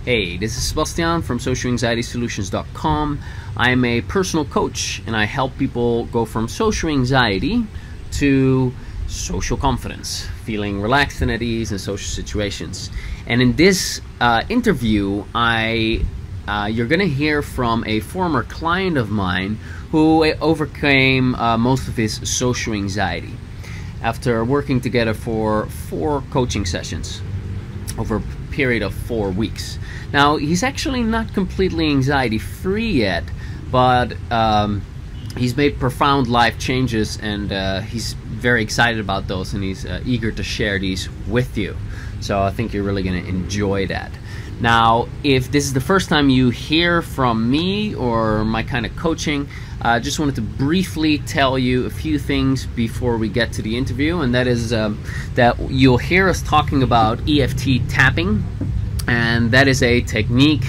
Hey, this is Sebastian from socialanxietysolutions.com. I'm a personal coach and I help people go from social anxiety to social confidence, feeling relaxed and at ease in social situations. And in this interview, you're going to hear from a former client of mine who overcame most of his social anxiety after working together for 4 coaching sessions over a period of 4 weeks. Now, he's actually not completely anxiety-free yet, but he's made profound life changes, and he's very excited about those, and he's eager to share these with you. So I think you're really going to enjoy that. Now, if this is the first time you hear from me or my kind of coaching, I just wanted to briefly tell you a few things before we get to the interview, and that is that you'll hear us talking about EFT tapping, and that is a technique.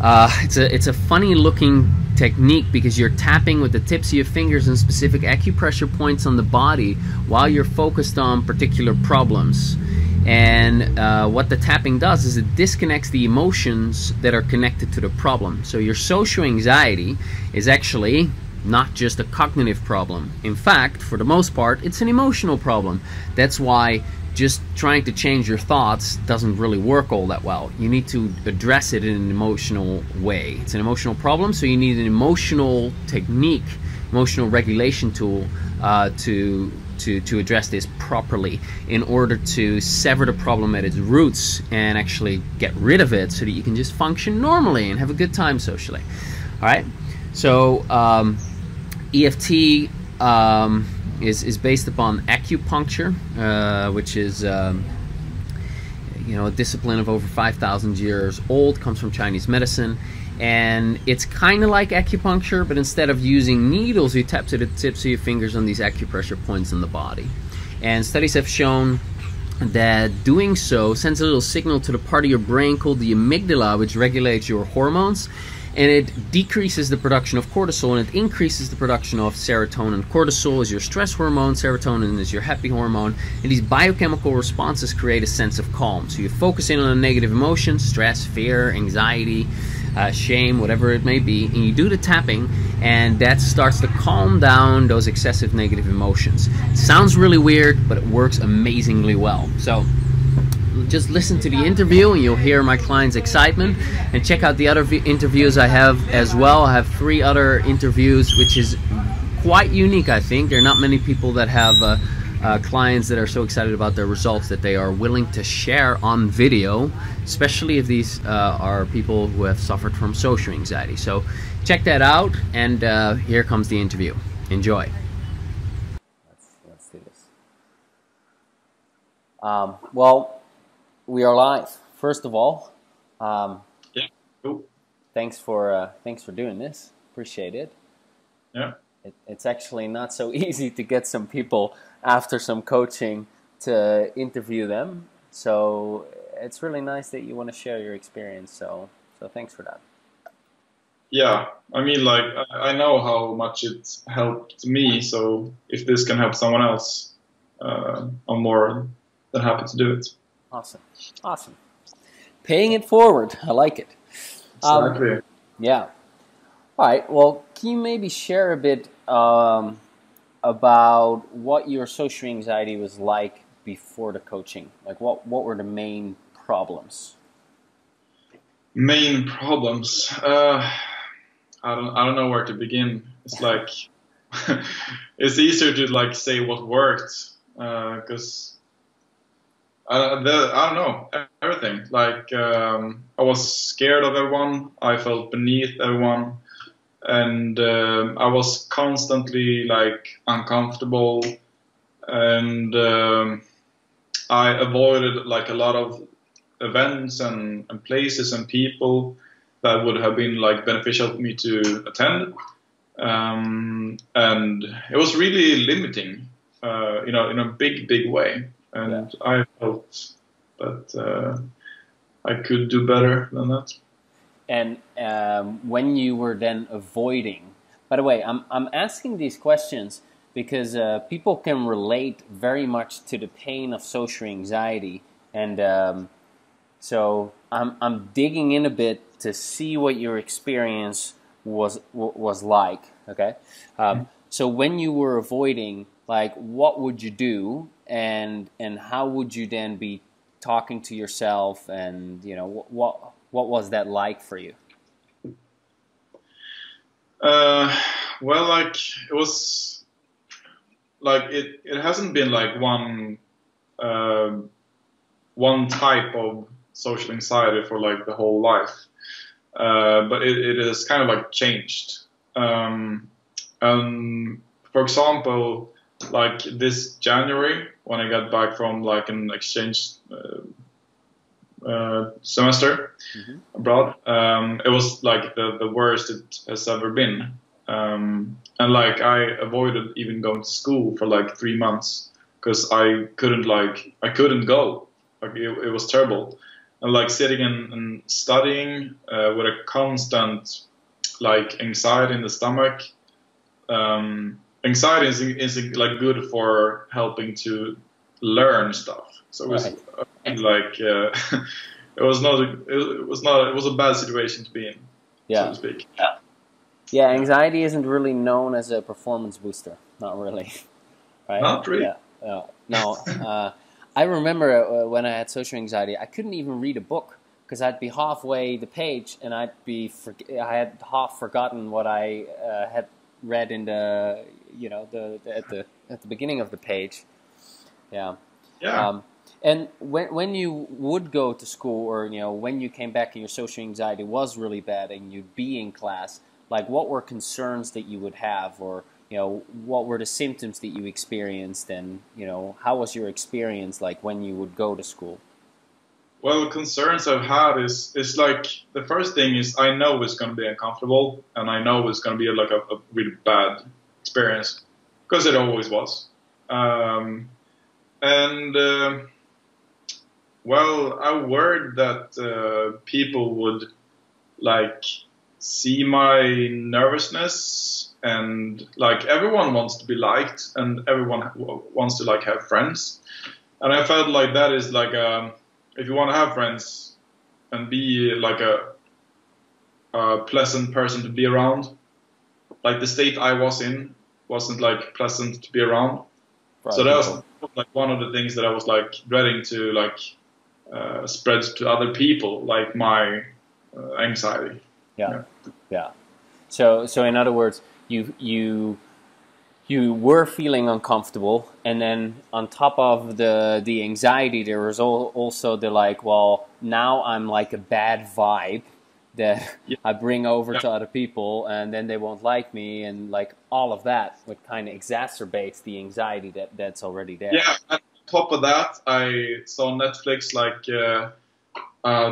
It's a funny looking technique because you're tapping with the tips of your fingers on specific acupressure points on the body while you're focused on particular problems. And what the tapping does is it disconnects the emotions that are connected to the problem. So your social anxiety is actually not just a cognitive problem. In fact, for the most part, it's an emotional problem. That's why just trying to change your thoughts doesn't really work all that well. You need to address it in an emotional way. It's an emotional problem, so you need an emotional technique, emotional regulation tool to address this properly in order to sever the problem at its roots and actually get rid of it so that you can just function normally and have a good time socially. All right, so EFT is based upon acupuncture, which is a discipline of over 5,000 years old, comes from Chinese medicine. And it's kind of like acupuncture, but instead of using needles, you tap to the tips of your fingers on these acupressure points in the body. And studies have shown that doing so sends a little signal to the part of your brain called the amygdala, which regulates your hormones, and it decreases the production of cortisol, and it increases the production of serotonin. Cortisol is your stress hormone, serotonin is your happy hormone, and these biochemical responses create a sense of calm. So you focus in on a negative emotion, stress, fear, anxiety, shame, whatever it may be, and you do the tapping, and that starts to calm down those excessive negative emotions. It sounds really weird, but it works amazingly well. So just listen to the interview and you'll hear my client's excitement, and check out the other interviews I have as well. I have 3 other interviews, which is quite unique, I think. There are not many people that have clients that are so excited about their results that they are willing to share on video, especially if these are people who have suffered from social anxiety. So check that out, and here comes the interview. Enjoy. Let's do this. Well, we are live. First of all, yeah, cool. Thanks for doing this. Appreciate it. Yeah. It's actually not so easy to get some people after some coaching to interview them. So it's really nice that you want to share your experience. So thanks for that. Yeah, I mean, like, I know how much it helped me. So if this can help someone else, I'm more than happy to do it. Awesome. Paying it forward. I like it. Exactly. Yeah. All right. Well, can you maybe share a bit about what your social anxiety was like before the coaching? Like, what were the main problems? Main problems. I don't know where to begin. It's like it's easier to like say what worked because I don't know everything. Like I was scared of everyone. I felt beneath everyone. And I was constantly like uncomfortable, and I avoided like a lot of events and places and people that would have been like beneficial for me to attend, and it was really limiting, in a big way. And yeah. I felt that I could do better than that. And when you were then avoiding, by the way, I'm asking these questions because people can relate very much to the pain of social anxiety, and So I'm digging in a bit to see what your experience was like. Okay, so when you were avoiding, like, what would you do, and how would you then be talking to yourself, and what was that like for you? Well, like it was like it hasn't been like one type of social anxiety for like the whole life, but it has kind of like changed. And for example, like this January when I got back from like an exchange semester abroad, it was like the worst it has ever been. And like I avoided even going to school for like 3 months because I couldn't go. Like it was terrible. And like sitting and studying with a constant like anxiety in the stomach. Anxiety is like good for helping to learn stuff. So it was like it was a bad situation to be in, so to speak. Yeah, anxiety isn't really known as a performance booster. Not really, right? Not really. Yeah, no. I remember when I had social anxiety, I couldn't even read a book because I'd be halfway the page and I had half forgotten what I had read in the at the beginning of the page. Yeah. Yeah. And when you would go to school, or when you came back and your social anxiety was really bad and you'd be in class, like, what were concerns that you would have, or what were the symptoms that you experienced, and how was your experience like when you would go to school? Well, concerns I've had is like the first thing is I know it's going to be uncomfortable, and I know it's going to be like a really bad experience because it always was. Well, I worried that people would like see my nervousness, and like everyone wants to be liked and everyone wants to like have friends, and I felt like that is like if you want to have friends and be like a pleasant person to be around, like the state I was in wasn't like pleasant to be around. So that was like one of the things that I was like dreading to like spread to other people, like my anxiety. Yeah. So in other words, you were feeling uncomfortable, and then on top of the anxiety, there was also the like, well, now I'm like a bad vibe that I bring over to other people, and then they won't like me, and like all of that, what kind of exacerbates the anxiety that's already there. Yeah. And on top of that, I saw Netflix like a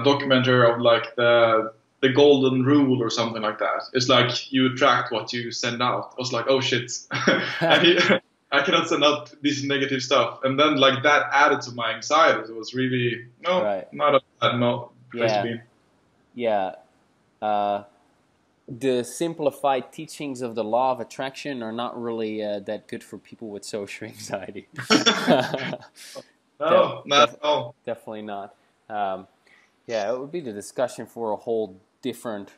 documentary of like the golden rule or something like that. It's like you attract what you send out. I was like, oh shit, I cannot send out this negative stuff. And then like that added to my anxiety. It was really not a bad place to be. Yeah. The simplified teachings of the law of attraction are not really that good for people with social anxiety. No, not at all. Definitely not. Yeah, it would be the discussion for a whole different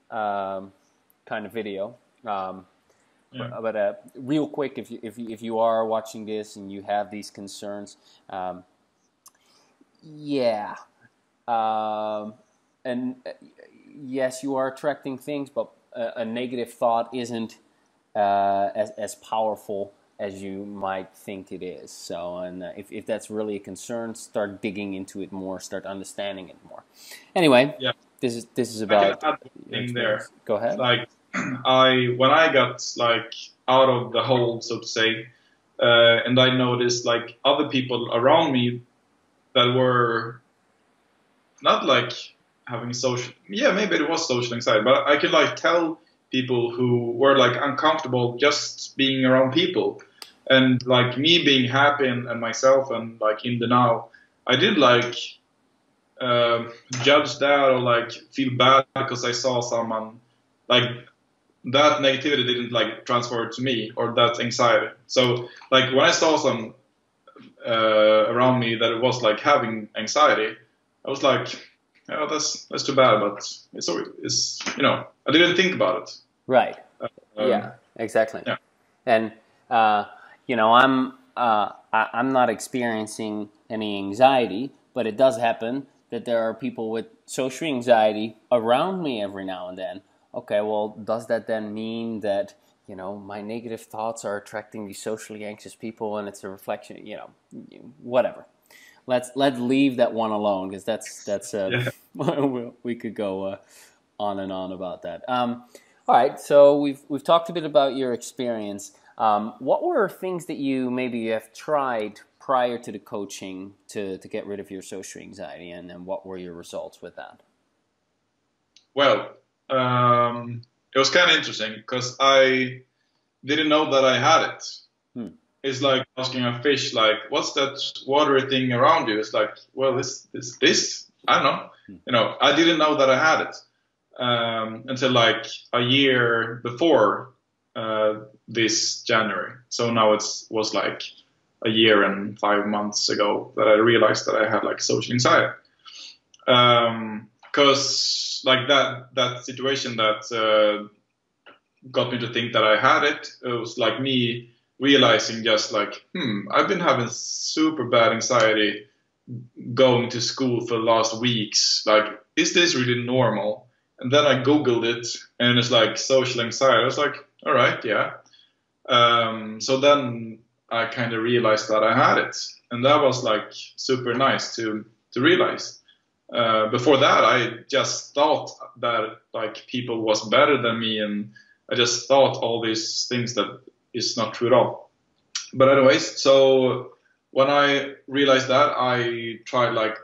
kind of video. But real quick, if you are watching this and you have these concerns, and yes, you are attracting things, but a negative thought isn't as powerful as you might think it is. So, and if that's really a concern, start digging into it more, start understanding it more. Anyway, this is about. I can add thing there. Go ahead. Like when I got like out of the hole, so to say, and I noticed like other people around me that were not like having social, maybe it was social anxiety, but I could like tell people who were like uncomfortable just being around people, and like me being happy and myself and like in the now, I did like judge that or like feel bad because I saw someone like that negativity didn't like transfer to me, or that anxiety. So like when I saw some around me that it was like having anxiety, I was like, oh, that's too bad, but it's I didn't think about it. Right. Yeah. Exactly. Yeah. And I'm not experiencing any anxiety, but it does happen that there are people with social anxiety around me every now and then. Okay, well, does that then mean that my negative thoughts are attracting these socially anxious people, and it's a reflection? Whatever. Let's leave that one alone, because that's Yeah. we could go on and on about that. All right, so we've talked a bit about your experience. What were things that you maybe have tried prior to the coaching to get rid of your social anxiety, and then what were your results with that? Well, it was kind of interesting because I didn't know that I had it. It's like asking a fish, like, what's that watery thing around you? It's like, well, this, I don't know. I didn't know that I had it until like a year before this January. So now was like a year and 5 months ago that I realized that I had like social anxiety. Because like that situation that got me to think that I had it, it was like me realizing just like, I've been having super bad anxiety going to school for the last weeks. Like, is this really normal? And then I Googled it, and it's like social anxiety. I was like, all right, yeah. So then I kind of realized that I had it, and that was like super nice to realize. Before that, I just thought that like people was better than me, and I just thought all these things that is not true at all. But anyways, so when I realized that, I tried like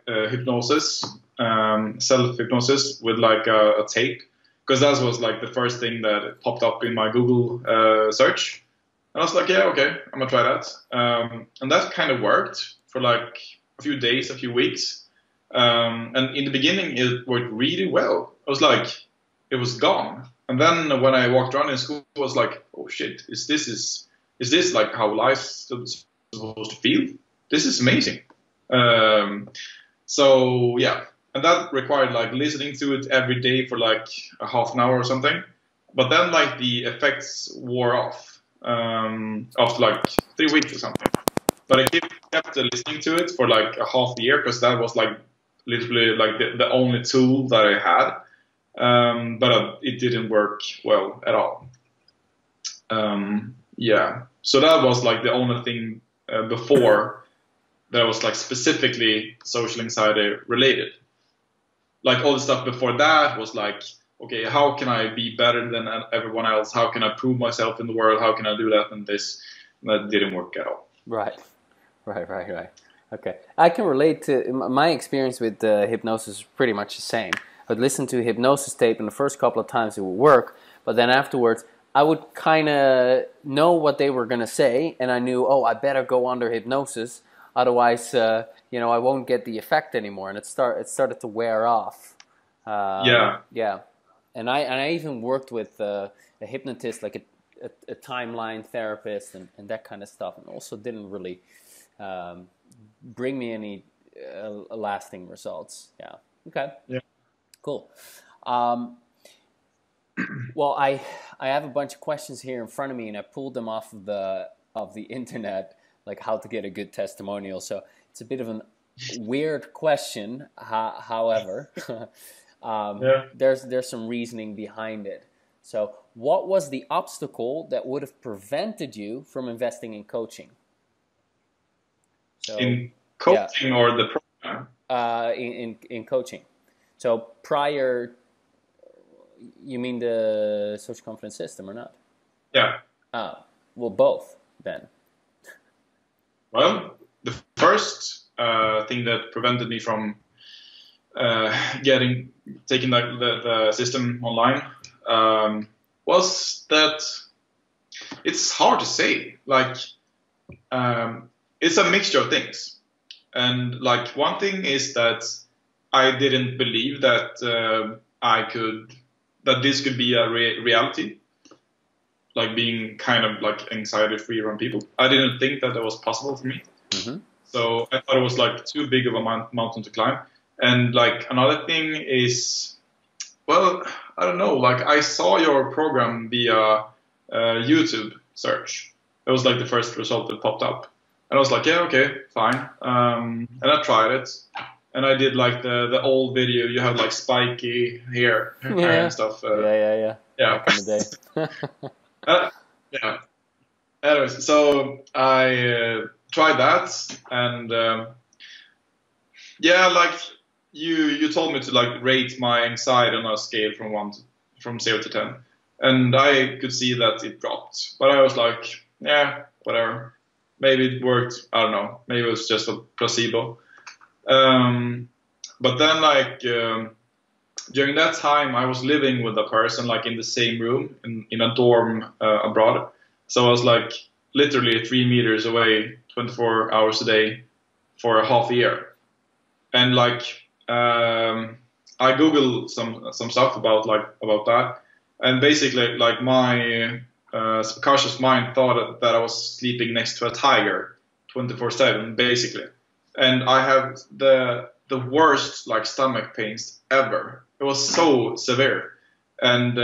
hypnosis, self-hypnosis with like a tape, because that was like the first thing that popped up in my Google search. And I was like, yeah, okay, I'm gonna try that. And that kind of worked for like a few days, a few weeks. And in the beginning, it worked really well. I was like, it was gone. And then when I walked around in school, I was like, oh shit, is this like how life's supposed to feel? This is amazing. So yeah, and that required like listening to it every day for like a half an hour or something. But then like the effects wore off after like 3 weeks or something. But I kept listening to it for like a half year, because that was like literally like the only tool that I had. But it didn't work well at all. Yeah, so that was like the only thing before that was like specifically social anxiety related. Like all the stuff before that was like, okay, how can I be better than everyone else? How can I prove myself in the world? How can I do that and this? And that didn't work at all. Right. Okay, I can relate to my experience with hypnosis is pretty much the same. I'd listen to a hypnosis tape, and the first couple of times it would work, but then afterwards I would kind of know what they were going to say, and I knew, oh, I better go under hypnosis, otherwise, I won't get the effect anymore, and it started to wear off. Yeah, and I even worked with a hypnotist, like a timeline therapist, and that kind of stuff, and also didn't really bring me any lasting results. Yeah. Okay. Yeah. Cool. Well, I have a bunch of questions here in front of me, and I pulled them off of the internet, like how to get a good testimonial. So it's a bit of a weird question. However, there's some reasoning behind it. So, what was the obstacle that would have prevented you from investing in coaching? So, in coaching or the program? In coaching. So prior, you mean the social confidence system or not? Yeah. Well, both then. Well, the first thing that prevented me from taking the system online was that it's hard to say. Like, it's a mixture of things. And like one thing is that I didn't believe that that this could be a reality, like being kind of like anxiety free around people. I didn't think that was possible for me. Mm-hmm. So I thought it was like too big of a mountain to climb. And like another thing is, well, I don't know, like I saw your program via YouTube search. It was like the first result that popped up. And I was like, yeah, okay, fine. And I tried it. And I did like the old video. You have like spiky hair Yeah. and stuff. Yeah. Yeah. Back in the day. Yeah. Anyways, so I tried that, and yeah, like you told me to like rate my anxiety on a scale from 0 to 10, and I could see that it dropped. But I was like, yeah, whatever. Maybe it worked. I don't know. Maybe it was just a placebo. But then like during that time, I was living with a person like in the same room in a dorm abroad. So I was like literally 3 meters away, 24 hours a day for a half a year. And like I googled some stuff about that, and basically like my subconscious mind thought that I was sleeping next to a tiger 24/7 basically, and I have the worst like stomach pains ever. It was so severe, and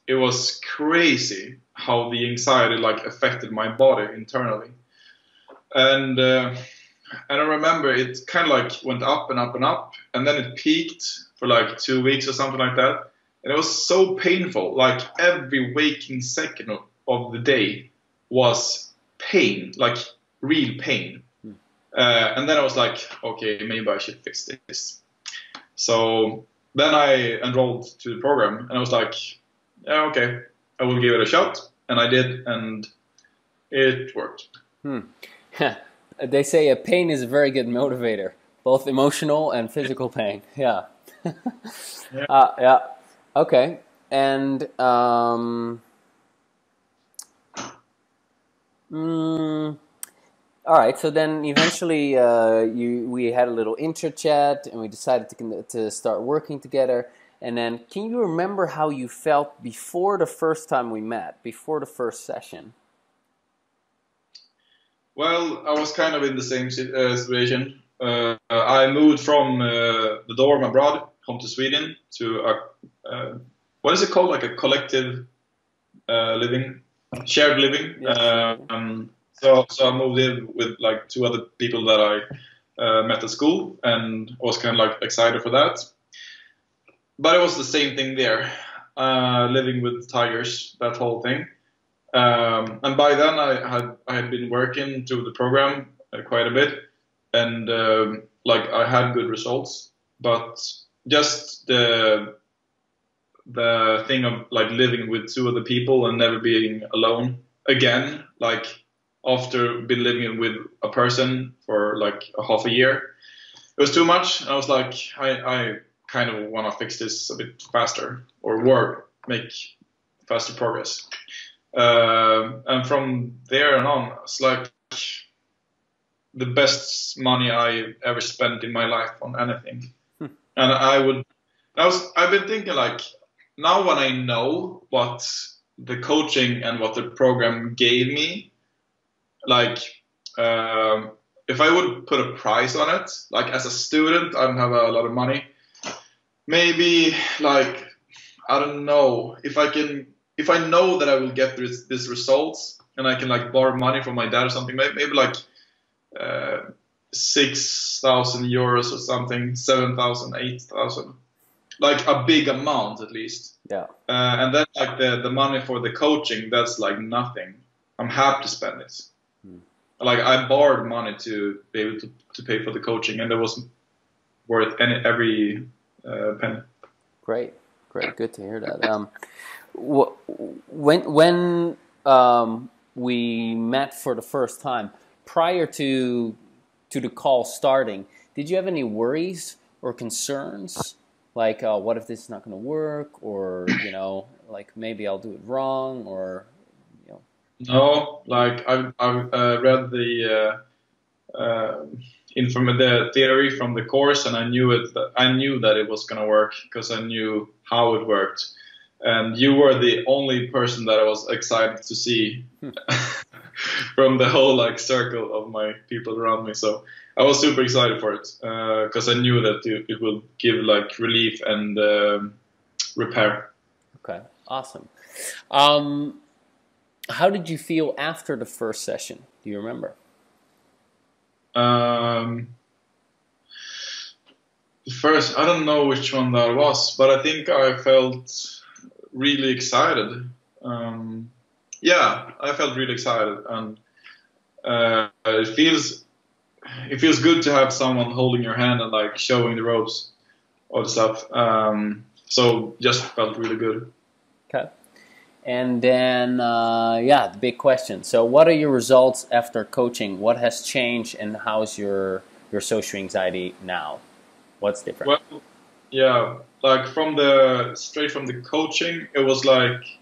it was crazy how the anxiety like affected my body internally, and I remember it kind of like went up and up and up, and then it peaked for like 2 weeks or something like that. And it was so painful. Like every waking second of the day was pain, like real pain. And then I was like, okay, maybe I should fix this. So then I enrolled to the program, and I was like, yeah, okay, I will give it a shot. And I did, and it worked. They say a pain is a very good motivator, both emotional and physical pain. Yeah. Yeah. Yeah. Okay. And all right. So then eventually, we had a little intro chat, and we decided to start working together. And then, can you remember how you felt before the first time we met, before the first session? Well, I was kind of in the same situation. I moved from the dorm abroad home to Sweden to what is it called? Like a collective living, shared living. Yeah, So I moved in with like 2 other people that I met at school, and was kind of like excited for that. But it was the same thing there, living with tigers, that whole thing. And by then I had been working through the program quite a bit, and like I had good results, but just the thing of like living with 2 other people and never being alone again, like after been living with a person for like a half a year, it was too much. I was like, I kind of want to fix this a bit faster, or make faster progress. And from there on, it's like the best money I ever spent in my life on anything. And I've been thinking like, now when I know what the coaching and what the program gave me, like if I would put a price on it, like as a student, I don't have a lot of money. Maybe like, I don't know, if I know that I will get this results, and I can like borrow money from my dad or something, maybe like 6,000 euros or something, 7,000, 8,000, like a big amount at least. Yeah. And then like the money for the coaching, that's like nothing. I'm happy to spend it. Like I borrowed money to be able to pay for the coaching, and it was worth every penny. Great, good to hear that. When we met for the first time, prior to the call starting, did you have any worries or concerns? Like, what if this is not going to work, or like maybe I'll do it wrong, or No, like I've read the the theory from the course, and I knew that it was going to work because I knew how it worked. And you were the only person that I was excited to see. from the whole like circle of my people around me. So I was super excited for it because I knew that it will give like relief and repair. Okay, awesome. How did you feel after the first session? Do you remember? First, I don't know which one that was, but I think I felt really excited. Yeah, I felt really excited, and it feels good to have someone holding your hand and like showing the ropes, all the stuff. So just felt really good. Okay. And then, yeah, the big question. So what are your results after coaching? What has changed, and how's your social anxiety now? What's different? Well, yeah, like straight from the coaching, it was like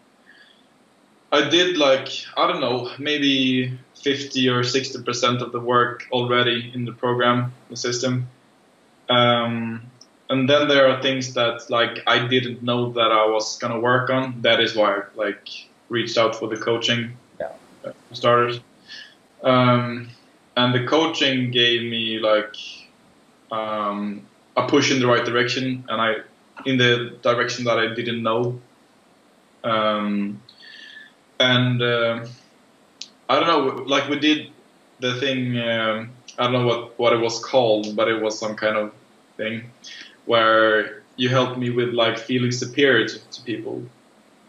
I did like, I don't know, maybe 50 or 60% of the work already in the program, the system. And then there are things that like I didn't know that I was gonna work on. That is why I like reached out for the coaching, Yeah. for starters. And the coaching gave me like a push in the right direction, and in the direction that I didn't know. And I don't know, like we did the thing. I don't know what it was called, but it was some kind of thing where you helped me with like feeling superior to people.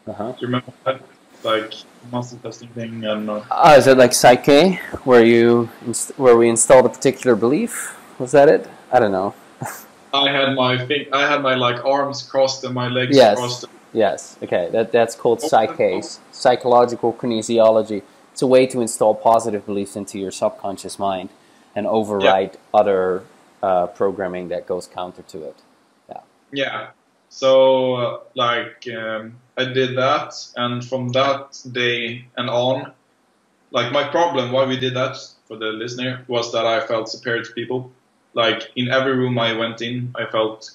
Uh-huh. Do you remember that? Like muscle testing thing? I don't know. Is it like Psyche, where we installed a particular belief? Was that it? I don't know. I had my like arms crossed and my legs crossed. Yes. Okay. That's called Psyche, psychological kinesiology. It's a way to install positive beliefs into your subconscious mind and override other programming that goes counter to it. Yeah. Yeah. So I did that, and from that day and on, like my problem, why we did that for the listener, was that I felt superior to people. Like in every room I went in, I felt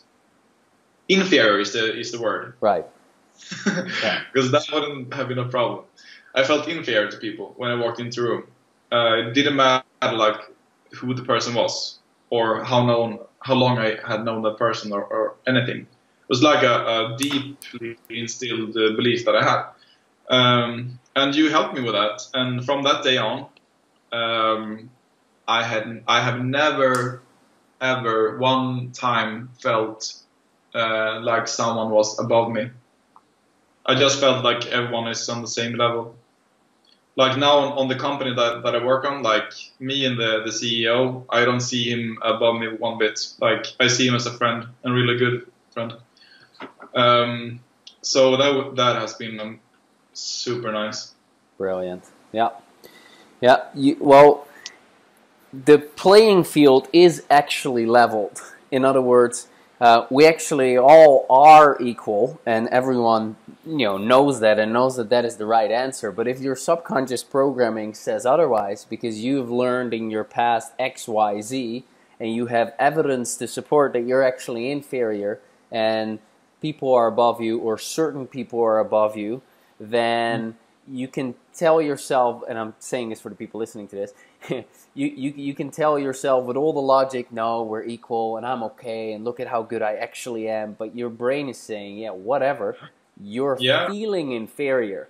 inferior is the word. Right. Because that wouldn't have been a problem. I felt inferior to people when I walked into a room. It didn't matter like who the person was or how long I had known that person or anything. It was like a deeply instilled belief that I had. And you helped me with that. And from that day on, I have never ever one time felt like someone was above me. I just felt like everyone is on the same level. Like now on the company that I work on, like me and the CEO, I don't see him above me one bit. Like I see him as a friend, and really good friend. So that has been super nice. Brilliant. Yeah. Yeah. Well, the playing field is actually leveled. In other words, we actually all are equal, and everyone knows that and knows that that is the right answer. But if your subconscious programming says otherwise, because you've learned in your past X, Y, Z, and you have evidence to support that you're actually inferior and people are above you, or certain people are above you, then you can tell yourself, and I'm saying this for the people listening to this, you can tell yourself with all the logic, no, we're equal and I'm okay and look at how good I actually am. But your brain is saying, yeah, whatever. You're feeling inferior.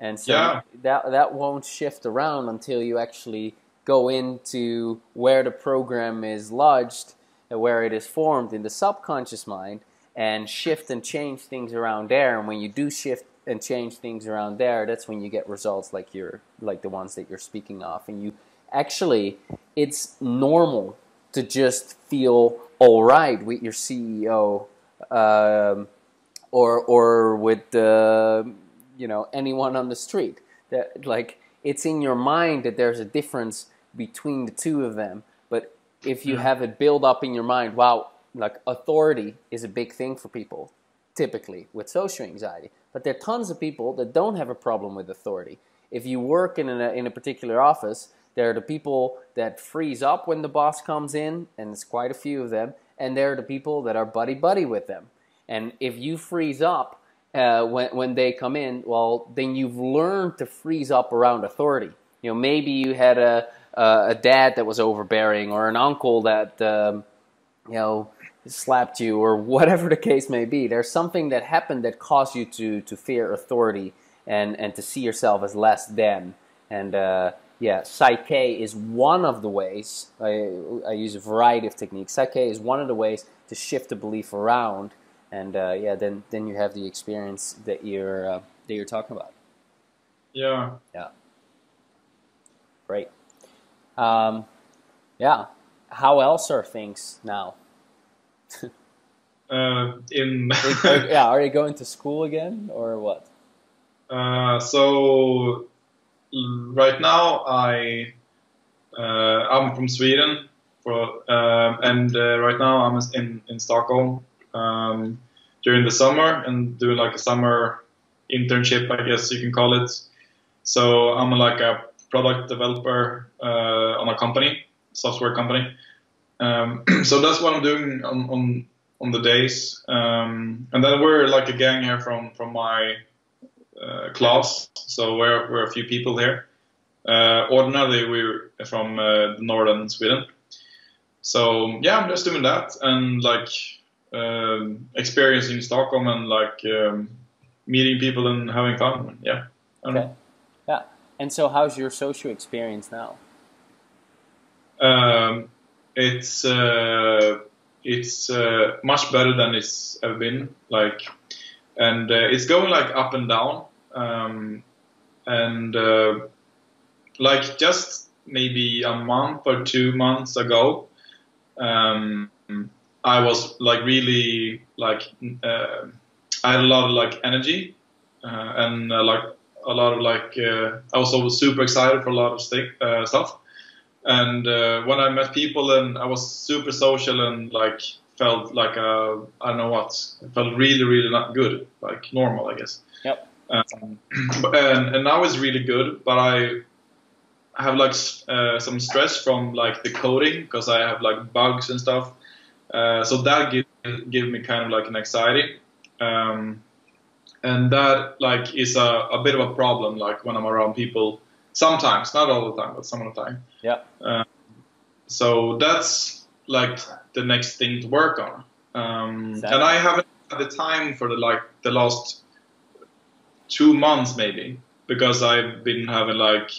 And so that won't shift around until you actually go into where the program is lodged, where it is formed in the subconscious mind, and shift and change things around there. And when you do shift and change things around there, that's when you get results like the ones that you're speaking of. And you actually, it's normal to just feel all right with your CEO or with anyone on the street. That like it's in your mind that there's a difference between the two of them. But if you have it built up in your mind, wow, like authority is a big thing for people, typically with social anxiety. But there are tons of people that don't have a problem with authority. If you work in a particular office, there are the people that freeze up when the boss comes in, and it's quite a few of them, and there are the people that are buddy-buddy with them. And if you freeze up when they come in, well, then you've learned to freeze up around authority. You know, maybe you had a dad that was overbearing, or an uncle that you know, slapped you, or whatever the case may be. There's something that happened that caused you to fear authority and to see yourself as less than. And yeah, Psyche is one of the ways. I use a variety of techniques. Psyche is one of the ways to shift the belief around, and yeah, then you have the experience that you're talking about. Yeah. Yeah, great. Yeah, how else are things now? In Yeah, are you going to school again, or what? so right now I'm from Sweden, and right now I'm in Stockholm during the summer and doing like a summer internship, I guess you can call it. So I'm like a product developer on a company, software company. So that's what I'm doing on the days. And then we're like a gang here from my class. So we're a few people here. Ordinarily, we're from northern Sweden. So yeah, I'm just doing that and like experiencing Stockholm and like meeting people and having fun. Yeah. Okay. Yeah. And so, how's your social experience now? Um, it's much better than it's ever been. Like, and it's going like up and down. And like just maybe a month or 2 months ago, I was like really like I had a lot of like energy and like a lot of like I was also super excited for a lot of stuff. And when I met people and I was super social and like felt like I don't know what, it felt really not good, like normal, I guess. Yep. And now it's really good, but I have like some stress from like the coding because I have like bugs and stuff. So that give me kind of like an anxiety, and that like is a bit of a problem. Like when I'm around people, sometimes, not all the time, but some of the time. Yep. So that's like the next thing to work on. Exactly. And I haven't had the time for the last 2 months maybe, because I've been having like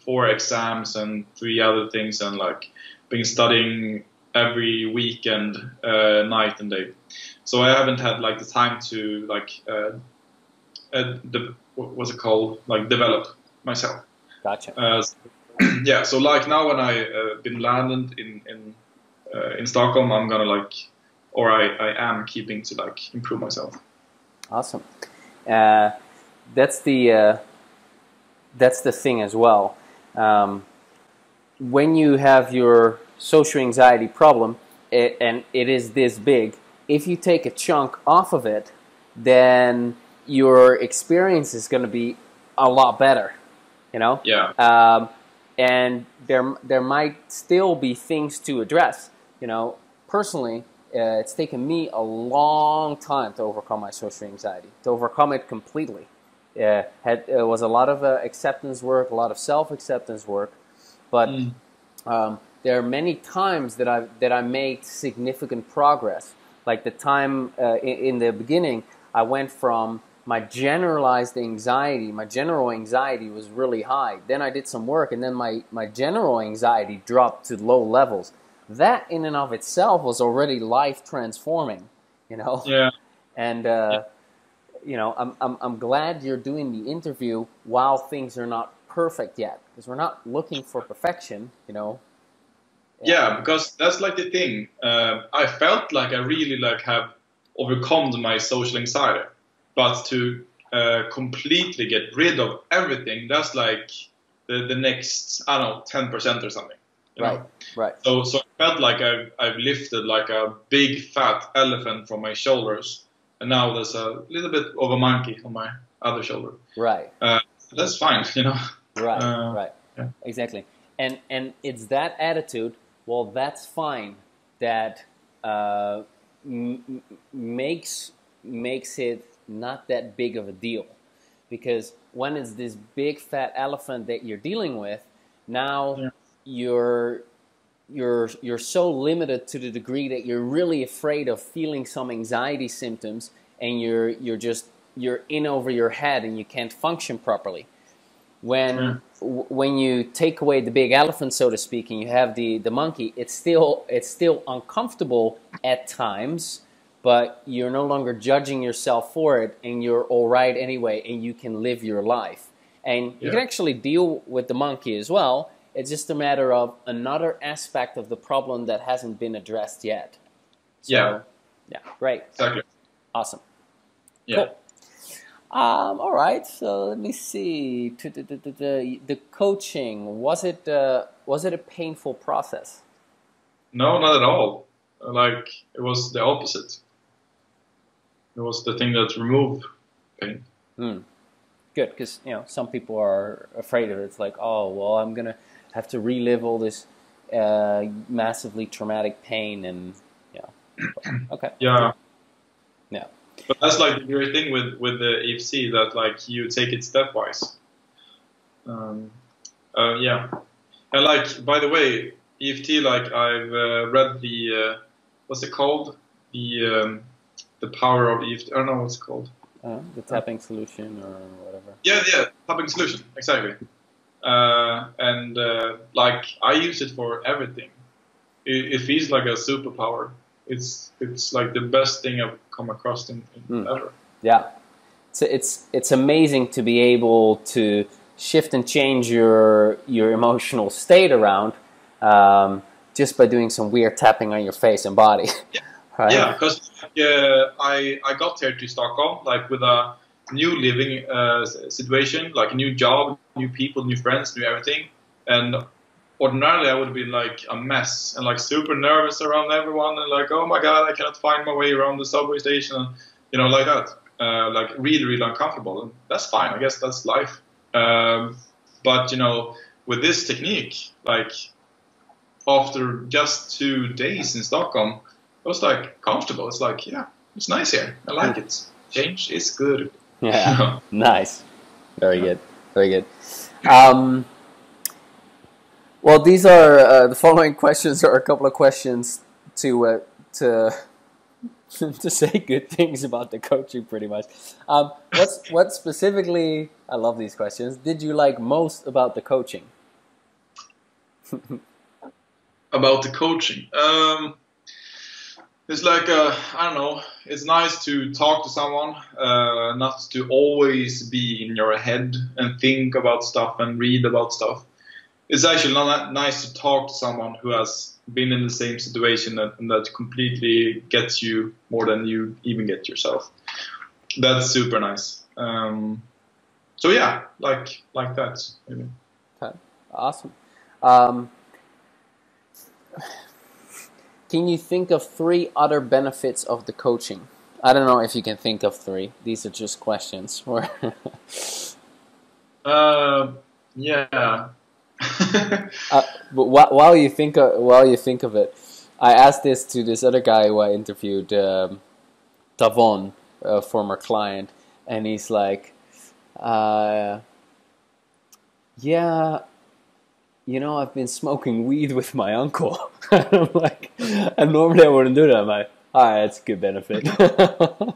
4 exams and 3 other things and like been studying every weekend, night and day. So I haven't had like the time to like what's it called, like develop myself. Gotcha. Yeah, so like now when I been landed in Stockholm, I'm gonna like, or I am keeping to like improve myself. Awesome. That's the thing as well. When you have your social anxiety problem, and it is this big, if you take a chunk off of it, then your experience is going to be a lot better, you know? Yeah. And there might still be things to address. You know, personally, it's taken me a long time to overcome my social anxiety, to overcome it completely. It was a lot of acceptance work, a lot of self-acceptance work, but there are many times that I made significant progress. Like the time in the beginning, I went from my general anxiety was really high. Then I did some work, and then my general anxiety dropped to low levels. That in and of itself was already life transforming, you know. Yeah. And you know, I'm glad you're doing the interview while things are not perfect yet, because we're not looking for perfection, you know. Yeah, because that's like the thing. I felt like I really like have overcome my social anxiety, but to completely get rid of everything, that's like the next, I don't know, 10% or something. You know? Right. So I felt like I've lifted like a big fat elephant from my shoulders, and now there's a little bit of a monkey on my other shoulder. Right. That's fine, you know. Right. Yeah. Exactly. And it's that attitude. Well, that's fine. That makes it not that big of a deal, because when it's this big fat elephant that you're dealing with, now Yeah. you're so limited to the degree that you're really afraid of feeling some anxiety symptoms, and you're in over your head and you can't function properly. When you take away the big elephant, so to speak, and you have the monkey, it's still uncomfortable at times, but you're no longer judging yourself for it, and you're all right anyway, and you can live your life. And you can actually deal with the monkey as well. It's just a matter of another aspect of the problem that hasn't been addressed yet. So, yeah, great. Exactly. Awesome. Yeah. Cool. All right. So let me see. The coaching, was it a painful process? No, not at all. Like, it was the opposite. It was the thing that removed pain. Good, because some people are afraid of it. It's like, oh well, I'm gonna have to relive all this massively traumatic pain, and okay. Yeah. Yeah. But that's like the great thing with the EFC, that like you take it stepwise. Yeah. And like, by the way, EFT, like I've read the what's it called? The power of EFT. I don't know what's it called. The tapping solution or whatever. Yeah, tapping solution, exactly. And like I use it for everything. It feels like a superpower. It's like the best thing I've come across in ever. Yeah, it's amazing to be able to shift and change your emotional state around just by doing some weird tapping on your face and body. Yeah. Right? Yeah, because I got here to Stockholm like with a new living situation, like a new job, new people, new friends, new everything, and ordinarily I would have been like a mess and like super nervous around everyone and like, oh my god, I cannot find my way around the subway station, and, like that, like really uncomfortable. And that's fine, I guess that's life. But with this technique, like after just 2 days in Stockholm, it was like comfortable. It's like, yeah, it's nice here. I like it. Change is good. Yeah, nice. Very good. Very good. Well, these are the following questions are a couple of questions to to say good things about the coaching, pretty much. What specifically? I love these questions. Did you like most about the coaching? About the coaching, it's like I don't know. It's nice to talk to someone, not to always be in your head and think about stuff and read about stuff. It's actually not that nice to talk to someone who has been in the same situation and that completely gets you more than you even get yourself. That's super nice. So yeah, like that. Maybe. Okay. Awesome. Can you think of 3 other benefits of the coaching? I don't know if you can think of 3. These are just questions. Yeah. But while you think of it, I asked this to this other guy who I interviewed, Tavon, a former client, and he's like, yeah, I've been smoking weed with my uncle. I'm like, and normally I wouldn't do that. I'm like, all right, that's a good benefit. I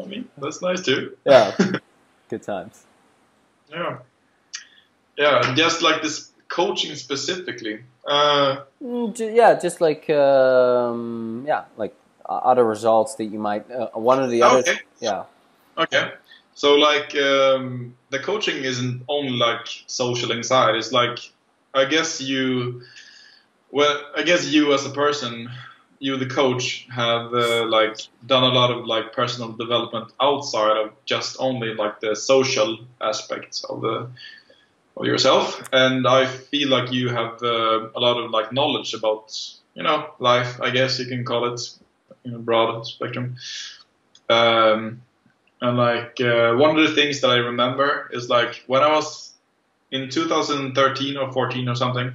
mean, that's nice too. Yeah, good times. Yeah, just like this coaching specifically. Just like like other results that you might one of the others. Okay. Yeah. Okay. So like the coaching isn't only like social anxiety. It's like I guess you as a person, you the coach have like done a lot of like personal development outside of just only like the social aspects of yourself, and I feel like you have a lot of like knowledge about life, I guess you can call it, broad spectrum. And like one of the things that I remember is like when I was in 2013 or 14 or something,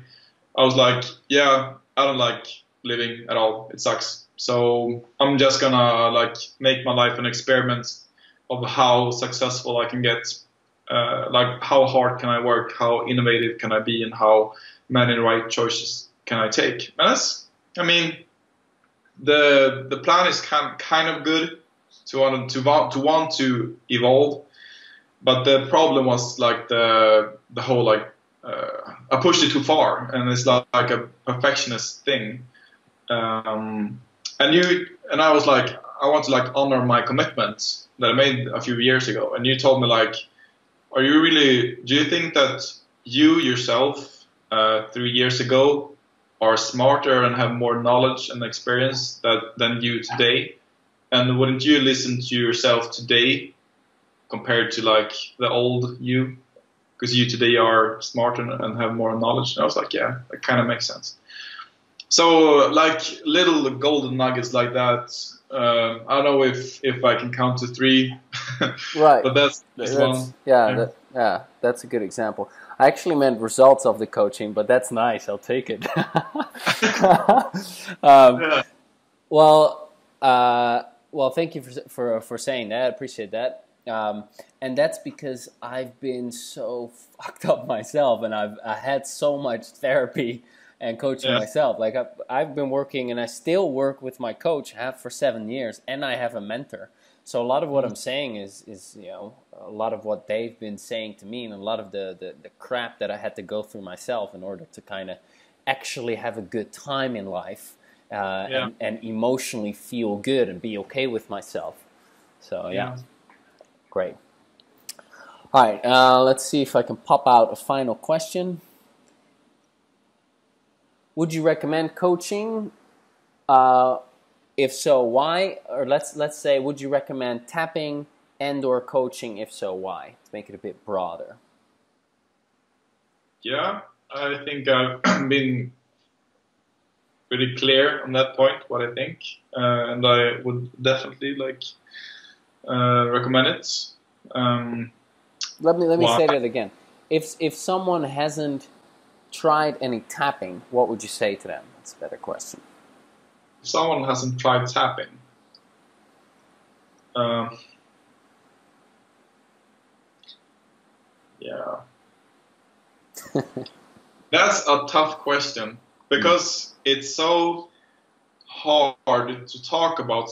I was like, yeah, I don't like living at all. It sucks. So I'm just gonna like make my life an experiment of how successful I can get. Like how hard can I work? How innovative can I be? And how many right choices can I take? And that's, I mean, the plan is kind of good to want to evolve, but the problem was like the whole like I pushed it too far, and it's like a perfectionist thing. And I was like, I want to like honor my commitments that I made a few years ago, and you told me like, do you think that you yourself 3 years ago are smarter and have more knowledge and experience than you today? And wouldn't you listen to yourself today compared to like the old you? Because you today are smarter and have more knowledge. And I was like, yeah, that kind of makes sense. So like little golden nuggets like that. I don't know if I can count to 3, Right? But that's one. Yeah, that's a good example. I actually meant results of the coaching, but that's nice. I'll take it. Yeah. Well, thank you for saying that. I appreciate that. And that's because I've been so fucked up myself, and I had so much therapy and coaching myself. Like I've been working, and I still work with my coach, have for 7 years, and I have a mentor. So a lot of what I'm saying is a lot of what they've been saying to me, and a lot of the crap that I had to go through myself in order to kind of actually have a good time in life, and emotionally feel good and be okay with myself. So yeah. Great. All right, let's see if I can pop out a final question. Would you recommend coaching? If so, why? Or let's say, would you recommend tapping and/or coaching? If so, why? To make it a bit broader. Yeah, I think I've been pretty clear on that point, what I think, and I would definitely recommend it. Let me say that again. If someone hasn't tried any tapping, what would you say to them? That's a better question. If someone hasn't tried tapping, yeah, that's a tough question because it's so hard to talk about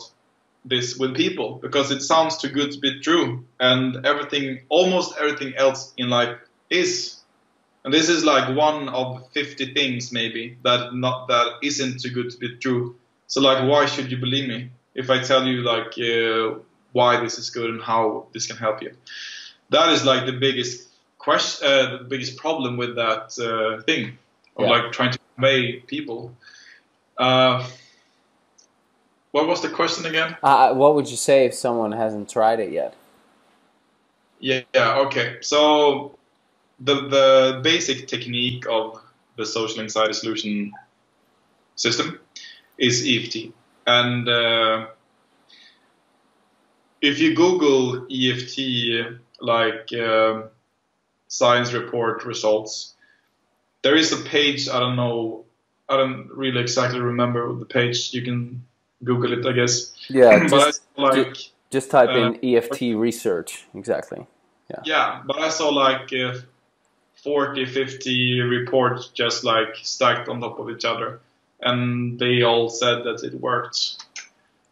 this with people because it sounds too good to be true, and almost everything else in life is. And this is like one of 50 things maybe that isn't too good to be true. So like, why should you believe me if I tell you like why this is good and how this can help you? That is like the biggest question, the biggest problem with that thing of like trying to convey people. What was the question again? What would you say if someone hasn't tried it yet? Yeah. Okay. So the basic technique of the social anxiety solution system is EFT, and if you Google EFT science report results, there is a page. I don't really exactly remember the page. You can Google it, I guess. Yeah, but just type in EFT research. Exactly. Yeah, but I saw 40, 50 reports just like stacked on top of each other, and they all said that it worked.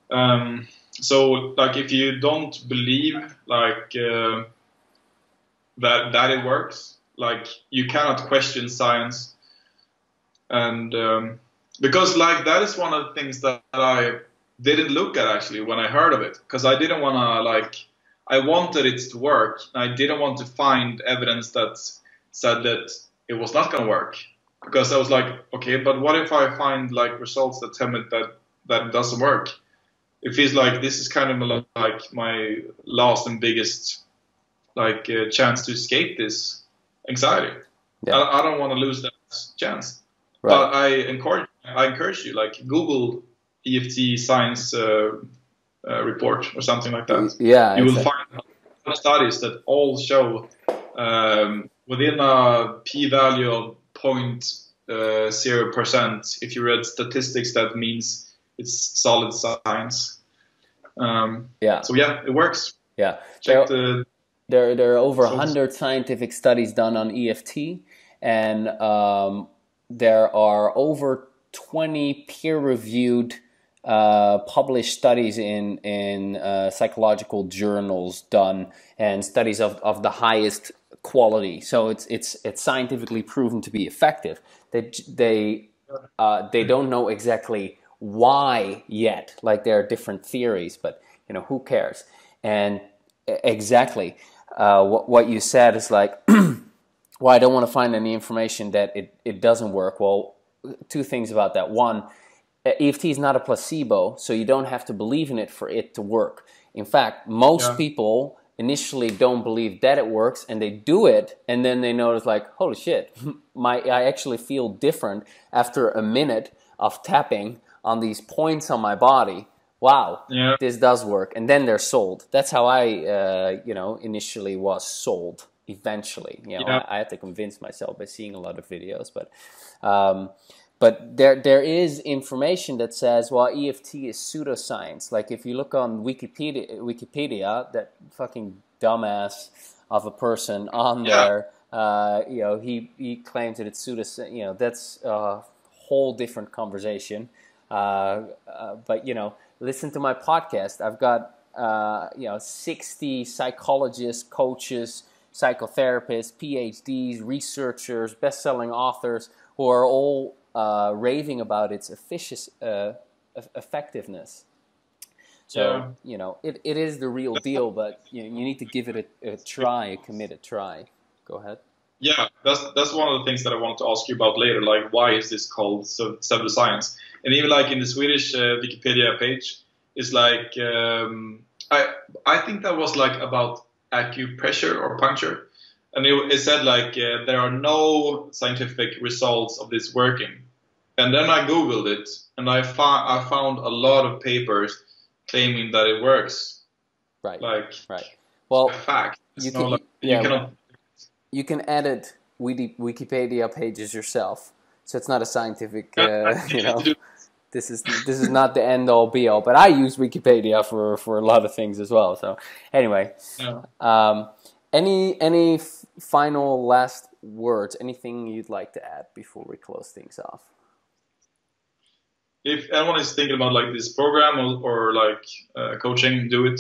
So like if you don't believe that it works, like you cannot question science, and because like that is one of the things that I didn't look at actually when I heard of it, because I didn't want to I wanted it to work. I didn't want to find evidence that said that it was not going to work, because I was like, okay, but what if I find results that tell me that it doesn't work? It feels like this is kind of like my last and biggest chance to escape this anxiety. Yeah. I don't want to lose that chance. Right. But I encourage you, Google EFT science report or something like that. Yeah, you will find studies that all show within a p-value of 0.0%. If you read statistics, that means it's solid science. So yeah, it works. Yeah. check the. There are over So 100 scientific studies done on EFT, and there are over 20 peer-reviewed published studies in psychological journals done, and studies of the highest quality. So it's scientifically proven to be effective. They don't know exactly why yet. Like, there are different theories, but who cares? And exactly. What you said is like, well, I don't want to find any information that it doesn't work. Well, two things about that. One, EFT is not a placebo, so you don't have to believe in it for it to work. In fact, most people initially don't believe that it works, and they do it, and then they notice like, holy shit, I actually feel different after a minute of tapping on these points on my body. Wow, this does work. And then they're sold. That's how I, initially was sold. Eventually, I had to convince myself by seeing a lot of videos. But there is information that says, well, EFT is pseudoscience. Like, if you look on Wikipedia, that fucking dumbass of a person on there, he claims that it's pseudoscience. That's a whole different conversation. But listen to my podcast. I've got 60 psychologists, coaches, psychotherapists, PhDs, researchers, best-selling authors who are all raving about its effectiveness. So it is the real deal, but you need to give it a try, a committed try. Go ahead. Yeah, that's one of the things that I want to ask you about later. Like, why is this called pseudoscience? And even like in the Swedish Wikipedia page, it's like I think that was like about acupressure or puncture, and it said like there are no scientific results of this working. And then I googled it, and I found a lot of papers claiming that it works. Right. Like, right. Well, a fact. You cannot. You can edit Wikipedia pages yourself, so it's not a scientific. This is not the end all be all. But I use Wikipedia for a lot of things as well. So anyway, any final last words? Anything you'd like to add before we close things off? If anyone is thinking about like this program or like coaching, do it.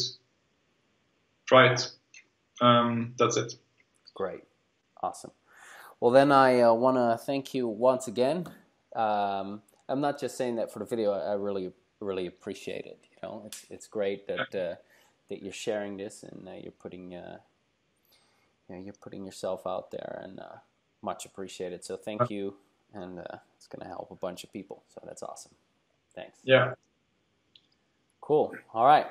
Try it. That's it. Great. Awesome. Well, then I want to thank you once again. I'm not just saying that for the video. I really, really appreciate it. It's great that that you're sharing this, and you're putting yourself out there, and much appreciated. So thank you, and it's going to help a bunch of people. So that's awesome. Thanks. Yeah. Cool. All right.